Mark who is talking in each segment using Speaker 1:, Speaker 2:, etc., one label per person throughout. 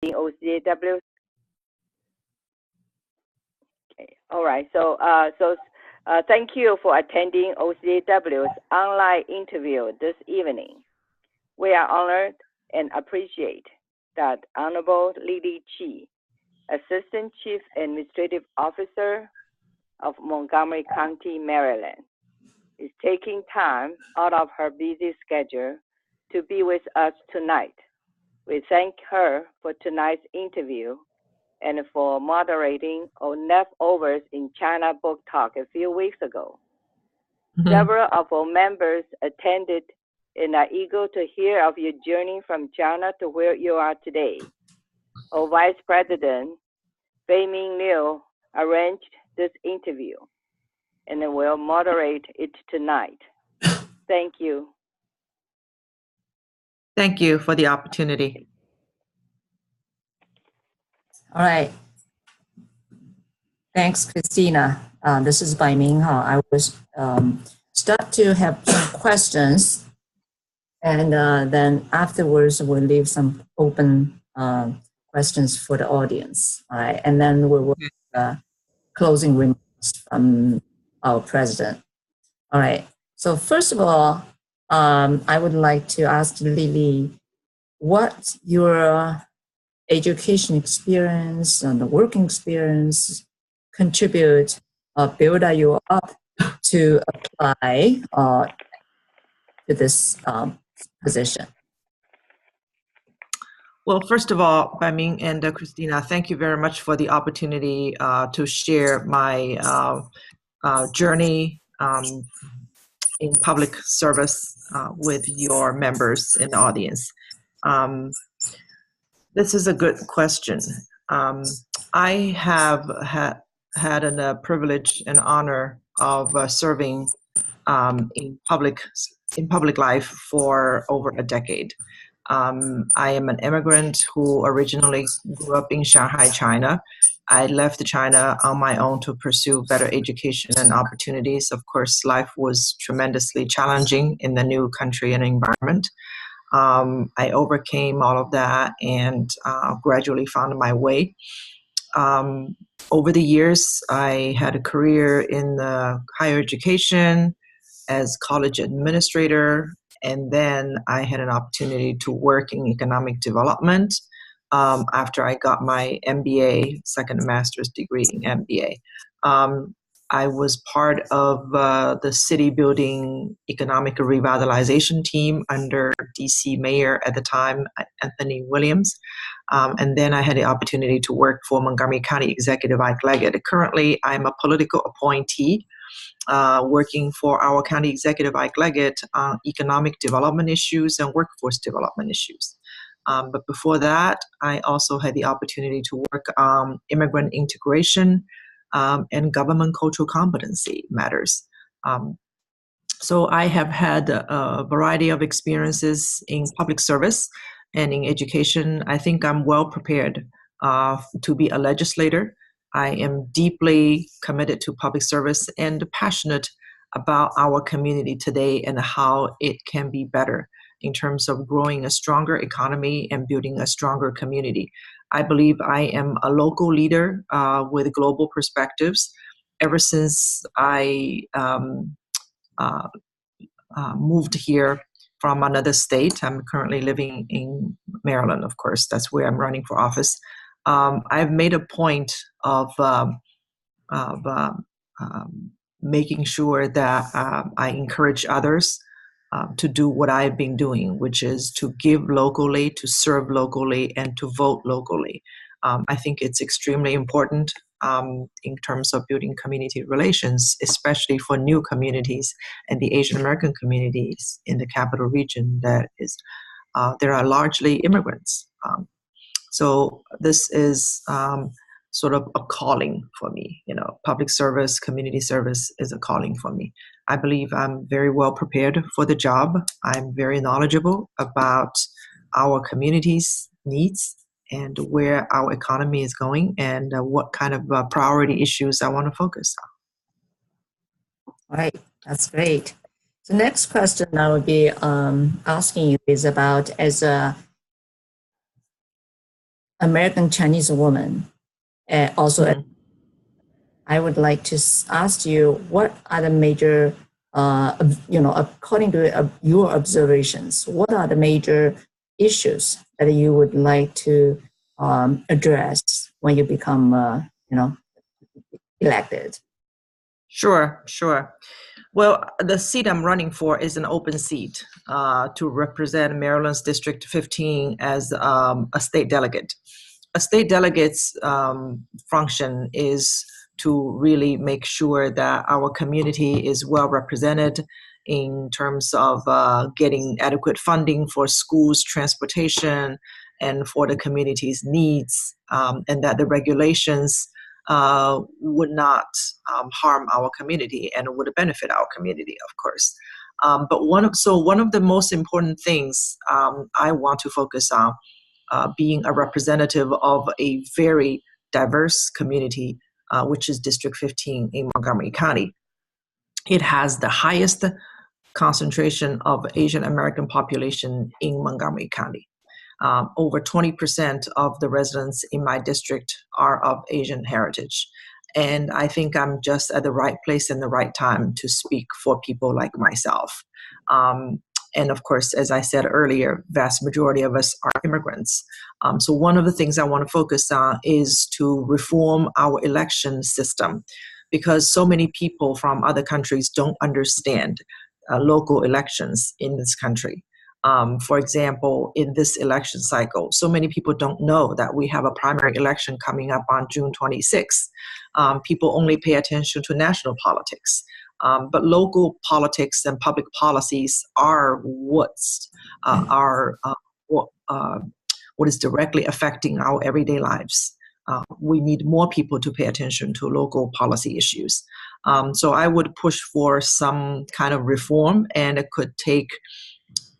Speaker 1: OCAW. Okay. All right. Thank you for attending OCAW's online interview this evening. We are honored and appreciate that Honorable Lily Chi, Assistant Chief Administrative Officer of Montgomery County, Maryland, is taking time out of her busy schedule to be with us tonight. We thank her for tonight's interview and for moderating on Leftovers in China book talk a few weeks ago. Several of our members attended and are eager to hear of your journey from China to where you are today. Our Vice President, Fei-Ming Liu, arranged this interview and will moderate it tonight. Thank you.
Speaker 2: Thank you for the opportunity.
Speaker 3: All right. Thanks, Christina. This is Fei-Ming. I will start to have some questions, and then afterwards we'll leave some open questions for the audience. All right, and then we will closing remarks from our president. All right. So first of all, I would like to ask Lily, what your education experience and the working experience contribute or build you up to apply to this position?
Speaker 2: Well, first of all, Fei-Ming and Christina, thank you very much for the opportunity to share my journey in public service with your members in the audience. This is a good question. I have had a privilege and honor of serving in public life for over a decade. I am an immigrant who originally grew up in Shanghai, China. I left China on my own to pursue better education and opportunities. Of course, life was tremendously challenging in the new country and environment. I overcame all of that and gradually found my way. Over the years, I had a career in higher education as college administrator, and then I had an opportunity to work in economic development after I got my MBA, second master's degree in MBA. I was part of the city building economic revitalization team under DC Mayor at the time, Anthony Williams. And then I had the opportunity to work for Montgomery County Executive Ike Leggett. Currently, I'm a political appointee working for our county executive Ike Leggett on economic development issues and workforce development issues. But before that, I also had the opportunity to work on immigrant integration and government cultural competency matters. So I have had a variety of experiences in public service and in education. I think I'm well prepared to be a legislator. I am deeply committed to public service and passionate about our community today and how it can be better in terms of growing a stronger economy and building a stronger community. I believe I am a local leader with global perspectives. Ever since I moved here from another state, I'm currently living in Maryland, of course, that's where I'm running for office. I've made a point of making sure that I encourage others to do what I've been doing, which is to give locally, to serve locally, and to vote locally. I think it's extremely important in terms of building community relations, especially for new communities and the Asian American communities in the capital region that is, there are largely immigrants. So this is sort of a calling for me. You know, public service, community service is a calling for me. I believe I'm very well prepared for the job. I'm very knowledgeable about our community's needs and where our economy is going and what kind of priority issues I want to focus on.
Speaker 3: All right, that's great. The next question I would be asking you is about, as a American Chinese woman, and also
Speaker 2: Mhm.
Speaker 3: I would like to ask you, what are the major, according to your observations, what are the major issues that you would like to address when you become, elected?
Speaker 2: Sure, sure. Well, the seat I'm running for is an open seat to represent Maryland's District 15 as a state delegate. A state delegate's function is to really make sure that our community is well represented in terms of getting adequate funding for schools, transportation, and for the community's needs, and that the regulations would not harm our community and would benefit our community, of course. But one of the most important things I want to focus on, being a representative of a very diverse community, which is District 15 in Montgomery County. It has the highest concentration of Asian American population in Montgomery County. Over 20% of the residents in my district are of Asian heritage. And I think I'm just at the right place and the right time to speak for people like myself. And of course, as I said earlier, vast majority of us are immigrants. So one of the things I want to focus on is to reform our election system, because so many people from other countries don't understand local elections in this country. For example, in this election cycle, so many people don't know that we have a primary election coming up on June 26th. People only pay attention to national politics. But local politics and public policies are what is directly affecting our everyday lives. We need more people to pay attention to local policy issues. So I would push for some kind of reform, and it could take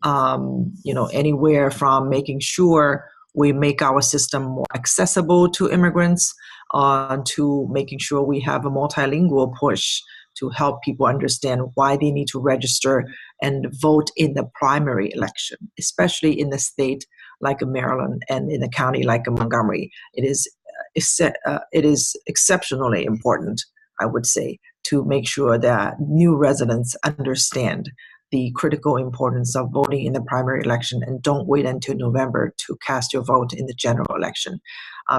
Speaker 2: anywhere from making sure we make our system more accessible to immigrants, to making sure we have a multilingual push to help people understand why they need to register and vote in the primary election, especially in the state like Maryland and in a county like Montgomery. It is exceptionally important, I would say, to make sure that new residents understand the critical importance of voting in the primary election and don't wait until November to cast your vote in the general election.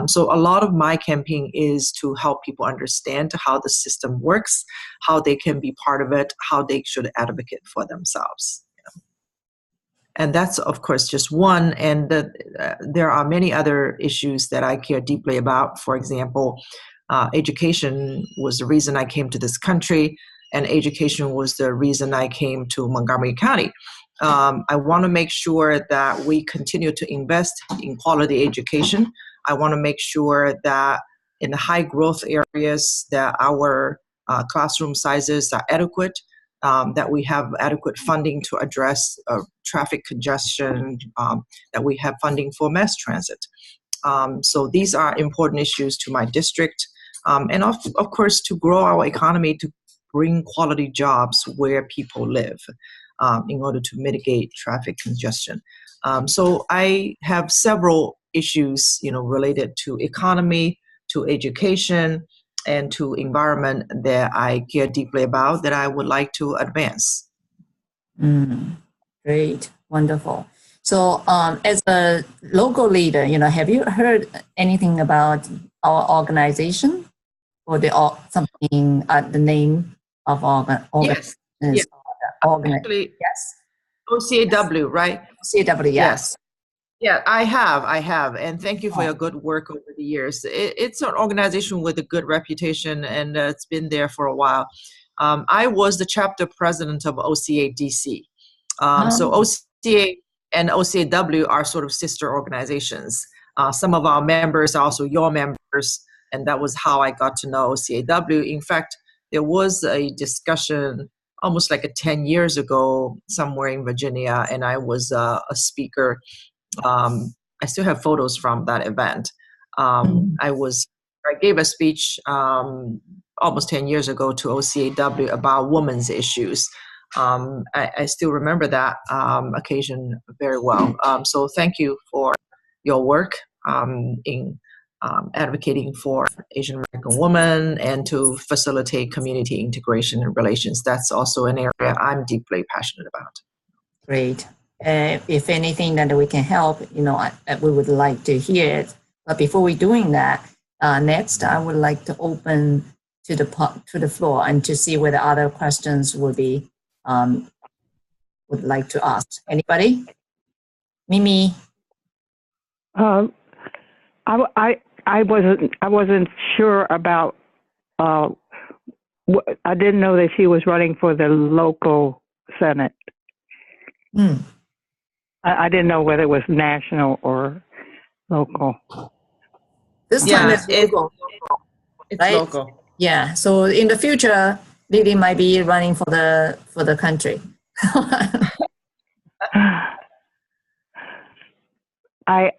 Speaker 2: So a lot of my campaign is to help people understand how the system works, how they can be part of it, how they should advocate for themselves. And that's, of course, just one. And there are many other issues that I care deeply about. For example, education was the reason I came to this country, and education was the reason I came to Montgomery County. I want to make sure that we continue to invest in quality education. I want to make sure that in the high growth areas that our classroom sizes are adequate, that we have adequate funding to address traffic congestion, that we have funding for mass transit. So these are important issues to my district. And of course, to grow our economy, to bring quality jobs where people live, in order to mitigate traffic congestion. So I have several issues, related to economy, to education, and to environment that I care deeply about that I would like to advance.
Speaker 3: Great, wonderful. So, as a local leader, have you heard anything about our organization, or something the name of organization?
Speaker 2: Yes. Actually,
Speaker 3: yes.
Speaker 2: OCAW, right?
Speaker 3: OCAW, yes.
Speaker 2: Yeah, I have, and thank you for your good work over the years. It's an organization with a good reputation, and it's been there for a while. I was the chapter president of OCA DC. So OCA and OCAW are sort of sister organizations. Some of our members are also your members, and that was how I got to know OCAW. In fact, there was a discussion almost like 10 years ago somewhere in Virginia, and I was a speaker. I still have photos from that event. I gave a speech almost 10 years ago to OCAW about women's issues. I still remember that occasion very well. So thank you for your work. in advocating for Asian American women and to facilitate community integration and relations. That's also an area I'm deeply passionate about.
Speaker 3: Great. If anything that we can help, we would like to hear it. But before we doing that, next I would like to open to the floor and to see whether other questions would like to ask. Anybody? Mimi.
Speaker 4: I wasn't sure about. I didn't know that she was running for the local Senate. I didn't know whether it was national or local.
Speaker 3: This time it's local.
Speaker 2: It's
Speaker 3: right?
Speaker 2: local.
Speaker 3: Yeah. So in the future, Lily might be running for the country.
Speaker 4: I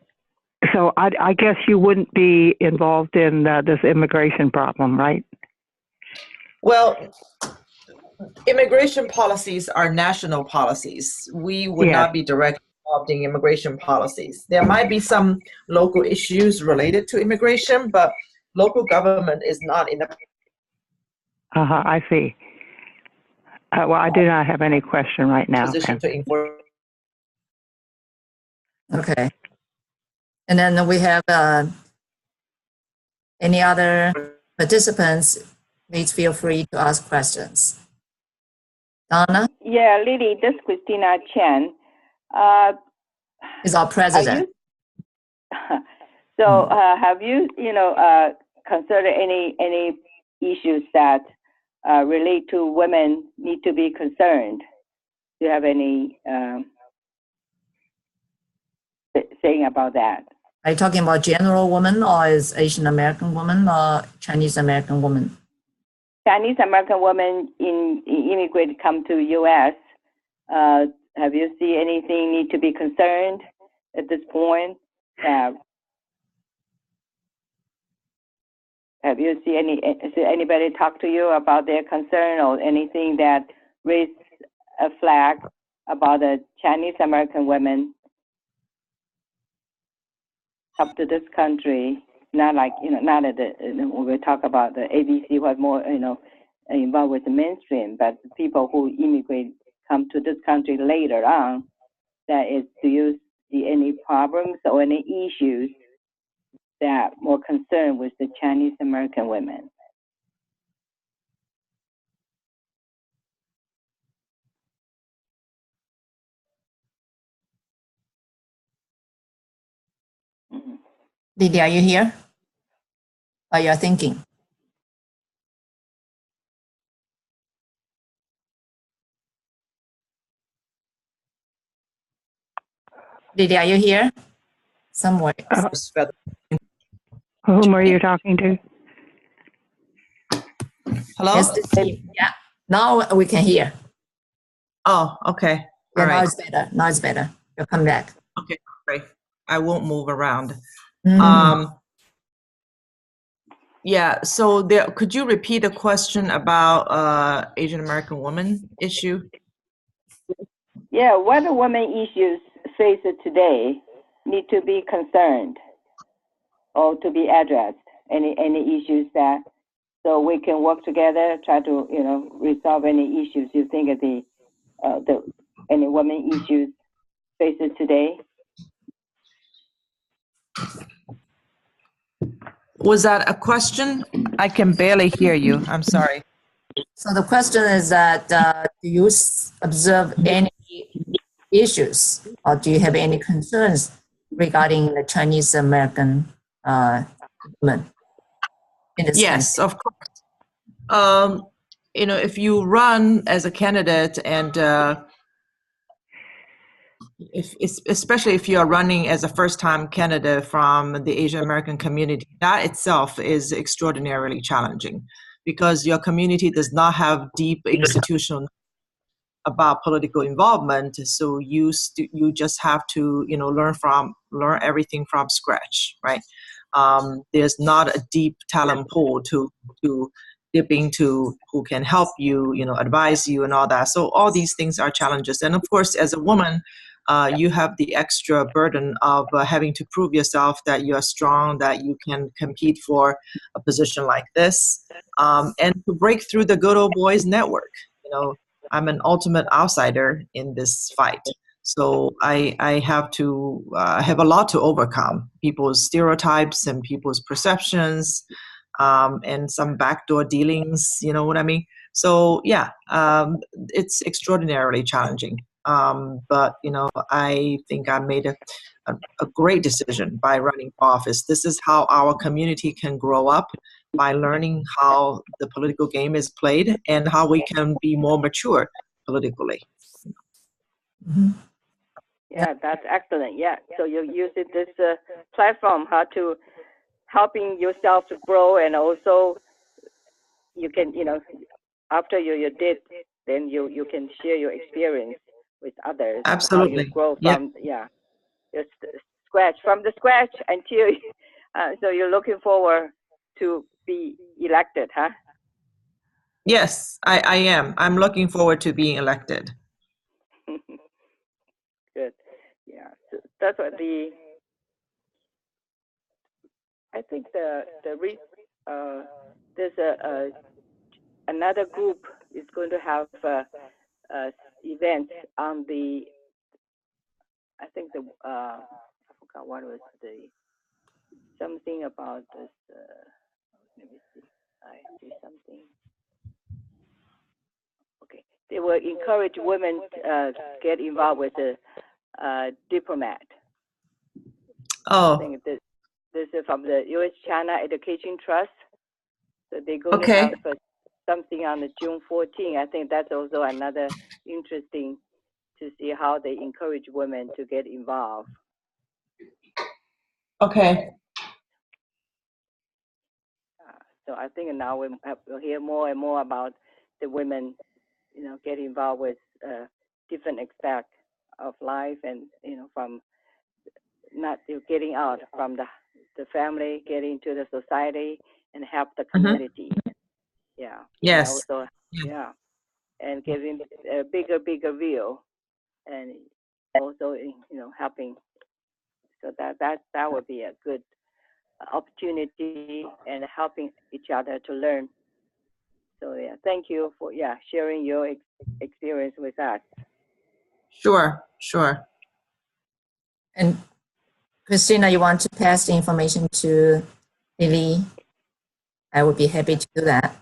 Speaker 4: guess you wouldn't be involved in this immigration problem, right?
Speaker 2: Well, immigration policies are national policies. We would not be directly involved in immigration policies. There might be some local issues related to immigration, but local government is not in the
Speaker 4: I see. Well, I do not have any question right now.
Speaker 2: position to enforce.
Speaker 3: Okay. And then we have any other participants, please feel free to ask questions. Donna?
Speaker 1: Yeah, Lily, this is Christina Chen.
Speaker 3: Is our president.
Speaker 1: Have you, considered any issues that relate to women need to be concerned? Do you have any saying about that?
Speaker 3: Are you talking about general women, or is Asian American woman, or Chinese American woman?
Speaker 1: Chinese American women immigrate come to U.S. Have you seen anything need to be concerned at this point? Have you seen anybody talk to you about their concern or anything that raised a flag about the Chinese American women up to this country? Not like, not at when we talk about the ABC was more, involved with the mainstream, but people who immigrate come to this country later on, do you see any problems or any issues that more concerned with the Chinese American women?
Speaker 3: Lydia, are you here? Or you're thinking? Lydia, are you here? Somewhere.
Speaker 4: Whom are you talking to?
Speaker 2: Hello?
Speaker 3: Yes, yeah. Now we can hear.
Speaker 2: Oh, okay.
Speaker 3: Yeah,
Speaker 2: All right.
Speaker 3: now it's better. Now it's better. You'll come back.
Speaker 2: Okay, great. I won't move around. Yeah, so could you repeat the question about Asian American woman issue?
Speaker 1: Yeah, what the women issues faced today need to be concerned or to be addressed? Any issues that, so we can work together, try to resolve any issues you think of any women issues faced today?
Speaker 2: Was that a question? I can barely hear you. I'm sorry.
Speaker 3: So the question is that do you observe any issues, or do you have any concerns regarding the Chinese American women in this
Speaker 2: Yes,
Speaker 3: country?
Speaker 2: of course. If you run as a candidate and especially if you are running as a first-time candidate from the Asian American community, that itself is extraordinarily challenging because your community does not have deep institutional about political involvement. So you just have to learn everything from scratch, right? There's not a deep talent pool to dip into who can help you, advise you and all that. So all these things are challenges. And of course, as a woman, you have the extra burden of having to prove yourself that you are strong, that you can compete for a position like this, and to break through the good old boys network. You know, I'm an ultimate outsider in this fight. So I have to have a lot to overcome people's stereotypes and people's perceptions, and some backdoor dealings. You know what I mean? So yeah, it's extraordinarily challenging. But you know, I think I made a great decision by running for office. This is how our community can grow up, by learning how the political game is played and how we can be more mature politically.
Speaker 3: Mhm.
Speaker 1: Yeah, that's excellent. Yeah, so you use this platform how to helping yourself to grow, and also you can, after you did, then you can share your experience with others, how you
Speaker 2: Absolutely.
Speaker 1: grow
Speaker 2: Yeah.
Speaker 1: from just from the scratch until so you're looking forward to be elected, huh?
Speaker 2: Yes, I am. I'm looking forward to being elected.
Speaker 1: Good. Yeah, so that's what I think there's another group is going to have events on the, I think I forgot what was something about this. Let me see. I see something. Okay, they will encourage women get involved with the diplomat. I
Speaker 2: Oh,
Speaker 1: think this is from the U.S. China Education Trust. So they're going to
Speaker 2: okay.
Speaker 1: have something on the June 14. I think that's also another interesting to see how they encourage women to get involved.
Speaker 2: Okay.
Speaker 1: So I think now we'll hear more and more about the women, get involved with different aspects of life, and from not getting out from the family, getting to the society, and help the community. Yeah. And
Speaker 2: Yes.
Speaker 1: also, yeah, and giving a bigger view, and also helping. So that would be a good opportunity, and helping each other to learn. So yeah, thank you for sharing your experience with us.
Speaker 2: Sure. Sure.
Speaker 3: And Christina, you want to pass the information to Lily? I would be happy to do that.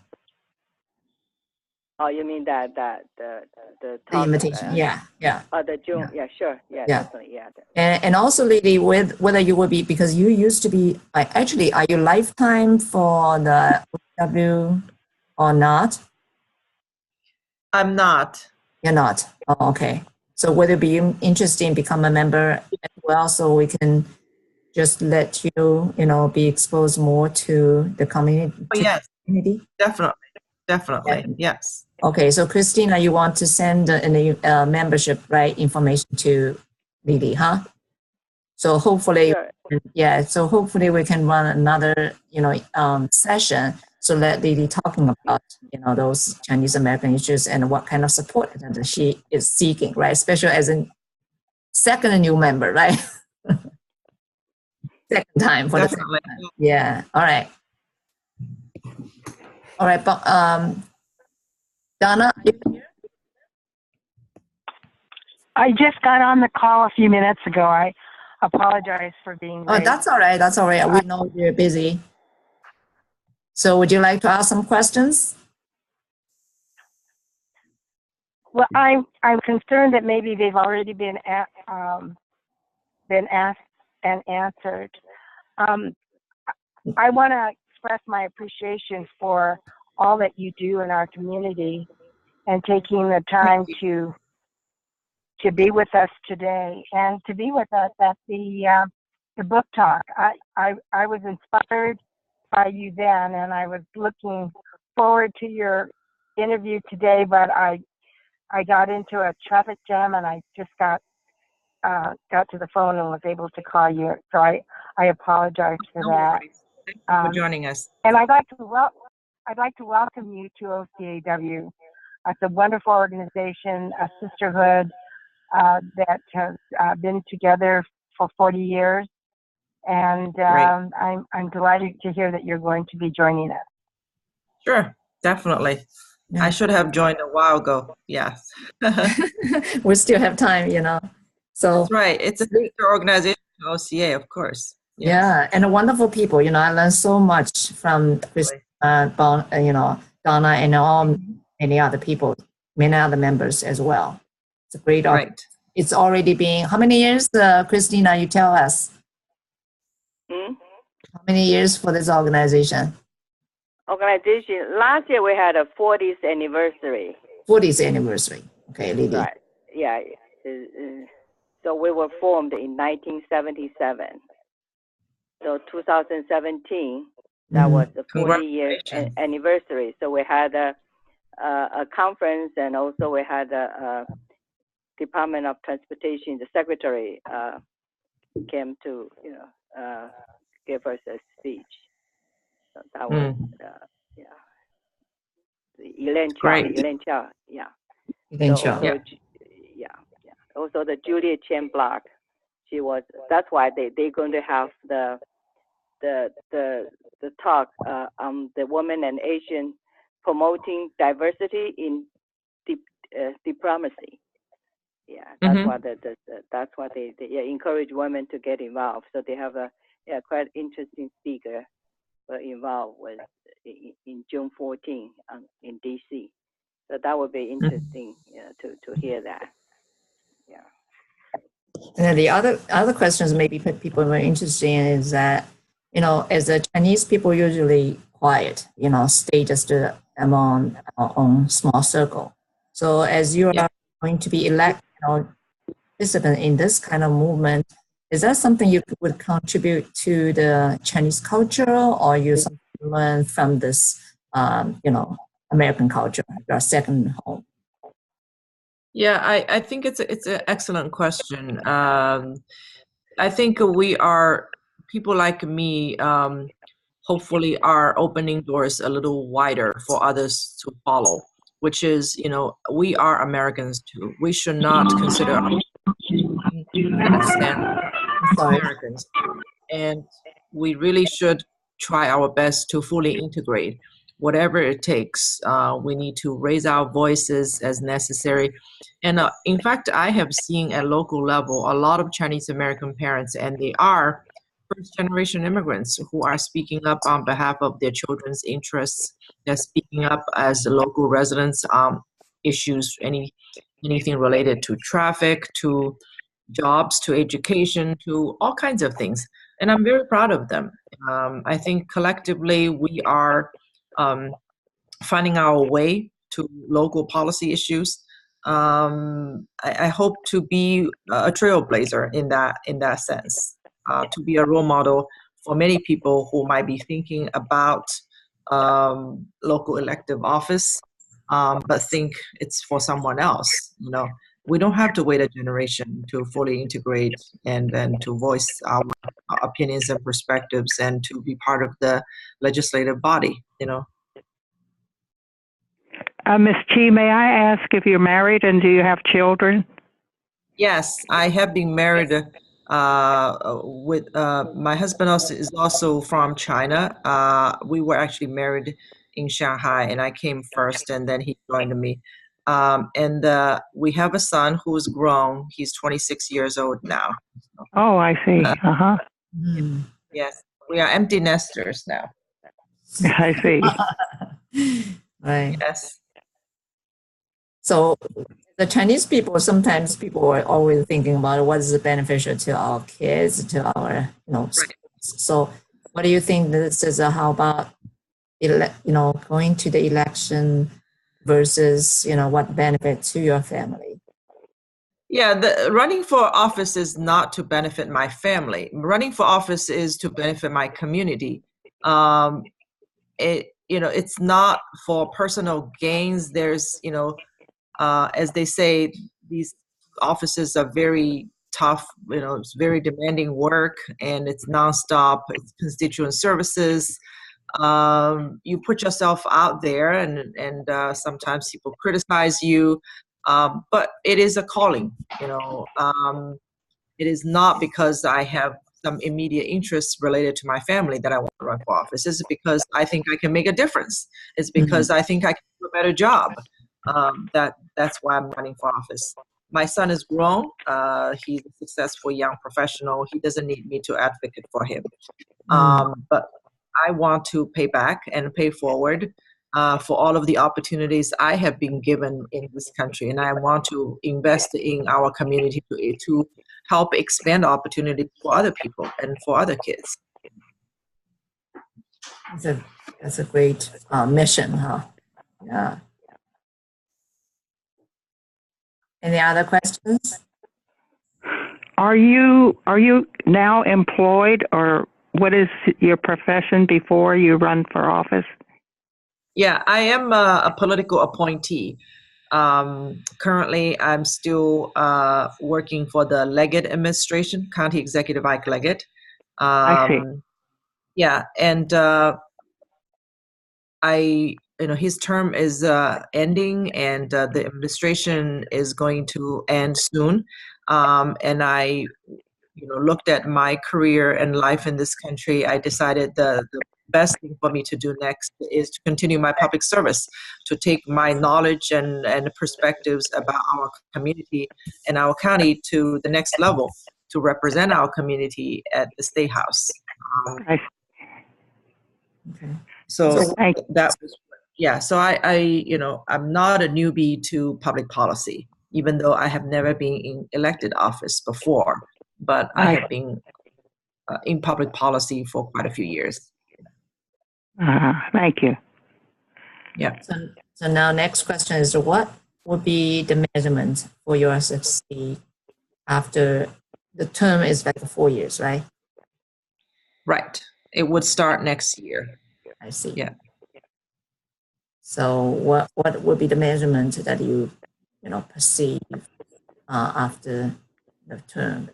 Speaker 1: Oh, you mean that the
Speaker 3: The
Speaker 1: talk?
Speaker 3: invitation, yeah.
Speaker 1: The June, sure, definitely,
Speaker 3: And also, Lily, whether you will be, because you used to be, actually, are you lifetime for the OCW or not?
Speaker 2: I'm not.
Speaker 3: You're not. Oh, okay. So would it be interesting become a member as well, so we can just let you, be exposed more to the community?
Speaker 2: Oh, yes,
Speaker 3: community?
Speaker 2: definitely. Yes.
Speaker 3: Okay, so Christina, you want to send any membership, right, information to Lily, huh? So hopefully,
Speaker 1: sure.
Speaker 3: So hopefully we can run another, session. So let Lily talking about, those Chinese American issues and what kind of support that she is seeking, right? Especially as a second new member, right? Second time for
Speaker 2: Definitely.
Speaker 3: the second time. Yeah. All right. But Donna,
Speaker 5: I just got on the call a few minutes ago. I apologize for being late.
Speaker 3: oh, that's all right. That's all right. We know you're busy. So would you like to ask some questions?
Speaker 5: Well, I'm concerned that maybe they've already been asked and answered. I want to express my appreciation for all that you do in our community and taking the time to be with us today and to be with us at the book talk. I was inspired by you then, and I was looking forward to your interview today, but I got into a traffic jam, and I just got to the phone and was able to call you. So I apologize for that.
Speaker 2: Thank you for joining us.
Speaker 5: And I'd like to welcome you to OCAW. It's a wonderful organization, a sisterhood that have been together for 40 years. And I'm delighted to hear that you're going to be joining us.
Speaker 2: Sure, definitely.
Speaker 3: Yeah.
Speaker 2: I should have joined a while ago. Yes.
Speaker 3: We still have time, So
Speaker 2: That's right. It's a sister organization, OCA, of course. Yes.
Speaker 3: yeah, and wonderful people. I learned so much from Donna, and all many other people, many other members as well. It's a great.
Speaker 2: Right.
Speaker 3: It's already been how many years, Christina? You tell us. How many years for this organization?
Speaker 1: Last year we had a 40th anniversary.
Speaker 3: 40th anniversary. Okay, Lily.
Speaker 1: Right. Yeah. So we were formed in 1977. So 2017, that was the 40 years anniversary. So we had a conference, and also we had a Department of Transportation. The secretary came to give us a speech. So that was Elaine Chow, yeah. Also the Julia Chen Block. That's why they're going to have the talk on the women and Asian promoting diversity in diplomacy. Yeah, that's why that's why they encourage women to get involved. So they have a quite interesting speaker involved with in June 14 in DC. So that would be interesting to hear that. Yeah.
Speaker 3: And then the other questions maybe people are interested in is that, as a Chinese people usually quiet, stay just among our own small circle. So as you are going to be elected, participant in this kind of movement, is that something you would contribute to the Chinese culture, or you learn from this, American culture, your second home?
Speaker 2: Yeah, I think it's an excellent question. I think people like me, hopefully are opening doors a little wider for others to follow, which is, we are Americans too. We should not consider Americans. And we really should try our best to fully integrate whatever it takes. We need to raise our voices as necessary. And in fact, I have seen at local level a lot of Chinese American parents, and they are first generation immigrants who are speaking up on behalf of their children's interests. They're speaking up as local residents on issues, anything related to traffic, to jobs, to education, to all kinds of things. And I'm very proud of them. I think collectively we are finding our way to local policy issues. I hope to be a trailblazer in that sense, to be a role model for many people who might be thinking about local elective office, but think it's for someone else. We don't have to wait a generation to fully integrate and to voice our opinions and perspectives and to be part of the legislative body.
Speaker 4: Ms. Chi, may I ask if you're married and do you have children?
Speaker 2: Yes, I have been married with my husband is also from China. We were actually married in Shanghai, and I came first, and then he joined me. And we have a son who's grown. He's 26 years old now.
Speaker 4: Oh, I see.
Speaker 2: Yes, we are empty nesters now.
Speaker 4: I see.
Speaker 3: Right.
Speaker 2: Yes.
Speaker 3: So the Chinese people, sometimes people are always thinking about what is beneficial to our kids, to our,
Speaker 2: Right.
Speaker 3: So what do you think this is? How about, going to the election versus, what benefit to your family?
Speaker 2: Yeah, the running for office is not to benefit my family. Running for office is to benefit my community. It's not for personal gains. There's, as they say, these offices are very tough. It's very demanding work, and it's nonstop. It's constituent services. You put yourself out there, and sometimes people criticize you. But it is a calling, it is not because I have some immediate interests related to my family that I want to run for office. It's because I think I can make a difference. It's because I think I can do a better job. That's why I'm running for office. My son is grown. He's a successful young professional. He doesn't need me to advocate for him. But I want to pay back and pay forward for all of the opportunities I have been given in this country. And I want to invest in our community to help expand opportunities for other people and for other kids.
Speaker 3: That's a great mission, huh? Yeah. Any other questions?
Speaker 4: Are you now employed, or what is your profession before you run for office?
Speaker 2: Yeah, I am a political appointee. Currently, I'm still working for the Leggett administration, County Executive Ike Leggett.
Speaker 4: I see.
Speaker 2: Yeah, and his term is ending, and the administration is going to end soon. And I, looked at my career and life in this country. I decided the best thing for me to do next is to continue my public service, to take my knowledge and perspectives about our community and our county to the next level, to represent our community at the State House.
Speaker 4: Okay.
Speaker 2: So that was, yeah. So I'm not a newbie to public policy, even though I have never been in elected office before, but I have been in public policy for quite a few years.
Speaker 4: Thank you.
Speaker 2: Yeah.
Speaker 3: So now next question is, what would be the measurement for your succeed after the term is like 4 years, right?
Speaker 2: Right. It would start next year.
Speaker 3: I see.
Speaker 2: Yeah.
Speaker 3: So what would be the measurement that you perceive after the term?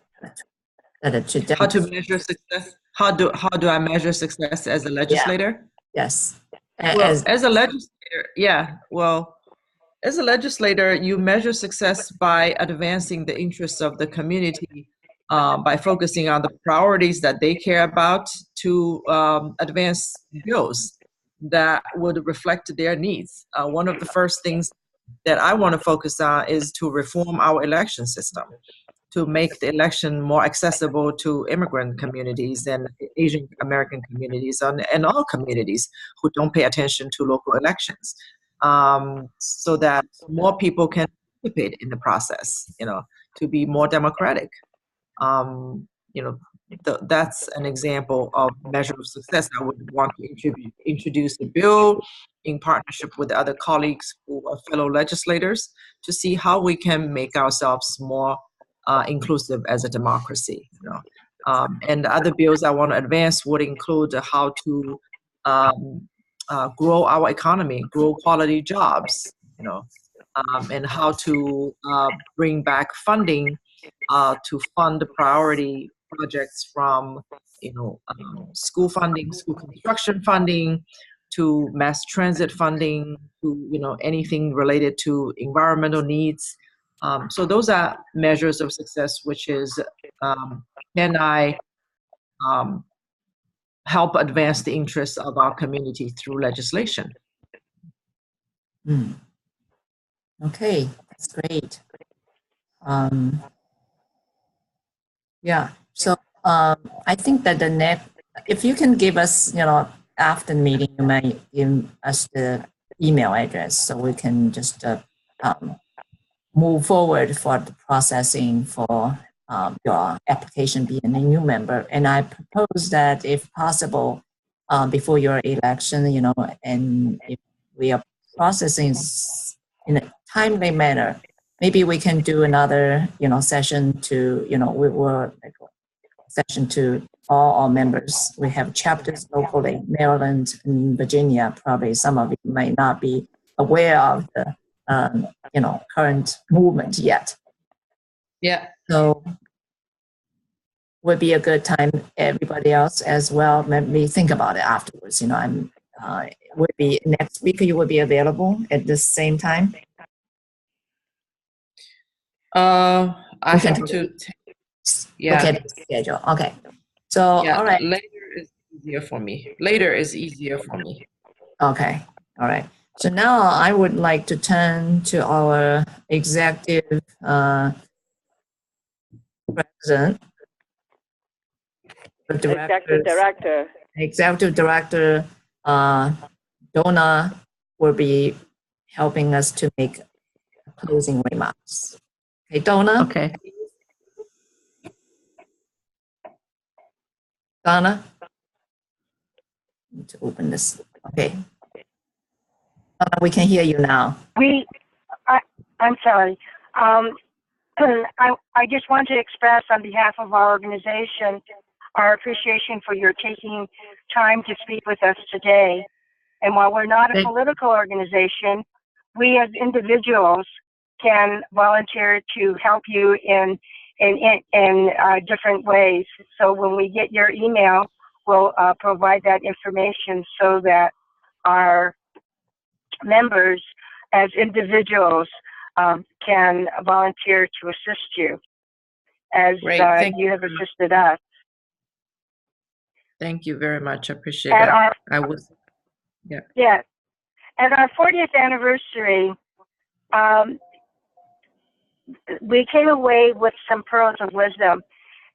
Speaker 2: How to measure success? How do I measure success as a legislator?
Speaker 3: Yeah. Yes.
Speaker 2: Well, as a legislator, yeah. Well, as a legislator, you measure success by advancing the interests of the community, by focusing on the priorities that they care about, to advance bills that would reflect their needs. One of the first things that I want to focus on is to reform our election system, to make the election more accessible to immigrant communities and Asian American communities and all communities who don't pay attention to local elections, so that more people can participate in the process, to be more democratic. That's an example of measure of success. I would want to introduce a bill in partnership with other colleagues who are fellow legislators to see how we can make ourselves more inclusive as a democracy. And other bills I want to advance would include how to grow our economy, grow quality jobs, and how to bring back funding to fund priority projects from, school funding, school construction funding, to mass transit funding, to, anything related to environmental needs. So those are measures of success, which is, can I help advance the interests of our community through legislation?
Speaker 3: Okay, that's great. Yeah, so I think that the next, if you can give us, after the meeting, you might give us the email address so we can just move forward for the processing for your application being a new member. And I propose that if possible, before your election, and if we are processing in a timely manner, maybe we can do another, session to, we will session to all our members. We have chapters locally, Maryland and Virginia. Probably some of you might not be aware of the, current movement yet.
Speaker 2: Yeah.
Speaker 3: So would be a good time. Everybody else as well. Maybe think about it afterwards. Would be next week. You would be available at the same time.
Speaker 2: I
Speaker 3: We can
Speaker 2: have to.
Speaker 3: look
Speaker 2: Yeah.
Speaker 3: at the schedule. Okay. So,
Speaker 2: Yeah.
Speaker 3: all right.
Speaker 2: Later is easier for me. Later is easier for me.
Speaker 3: Okay. All right. So now I would like to turn to our executive president, the
Speaker 1: Executive Director.
Speaker 3: executive director, Donna will be helping us to make closing remarks. Okay, Donna.
Speaker 2: Okay.
Speaker 3: Donna. Need to open this. Okay. We can hear you now.
Speaker 5: I'm sorry. I just want to express on behalf of our organization our appreciation for your taking time to speak with us today. And while we're not a political organization, we as individuals can volunteer to help you in different ways. So when we get your email, we'll provide that information so that our members as individuals can volunteer to assist you as you have assisted us.
Speaker 2: Thank you very much. I appreciate that.
Speaker 5: Yeah. At our 40th anniversary, we came away with some pearls of wisdom.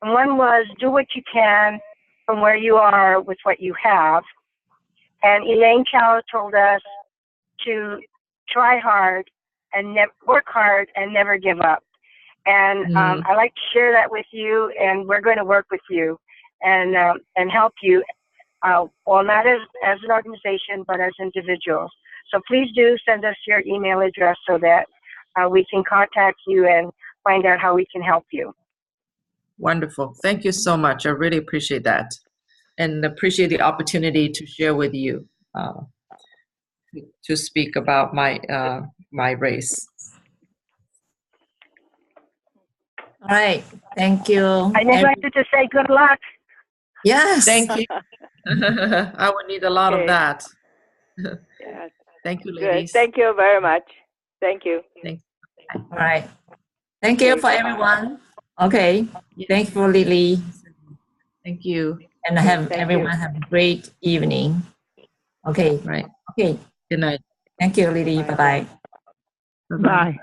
Speaker 5: And one was, do what you can from where you are with what you have. And Elaine Chow told us to try hard and work hard and never give up. And I like to share that with you, and we're going to work with you and help you, well, not as an organization, but as individuals. So please do send us your email address so that we can contact you and find out how we can help you.
Speaker 2: Wonderful. Thank you so much. I really appreciate that, and appreciate the opportunity to share with you, to speak about my race.
Speaker 3: All right. Thank you.
Speaker 5: I neglected to say good luck.
Speaker 3: Yes.
Speaker 2: Thank you. I would need a lot of that.
Speaker 1: Yes.
Speaker 2: Thank you, ladies.
Speaker 1: Good. Thank you very much. Thank you.
Speaker 2: Thanks.
Speaker 3: All right. Thank you for everyone. Okay. Thank you for Lily.
Speaker 2: Thank you.
Speaker 3: And everyone have a great evening. Okay.
Speaker 2: Right.
Speaker 3: Okay.
Speaker 2: Good night.
Speaker 3: Thank you, Lily. Bye-bye.
Speaker 4: Bye.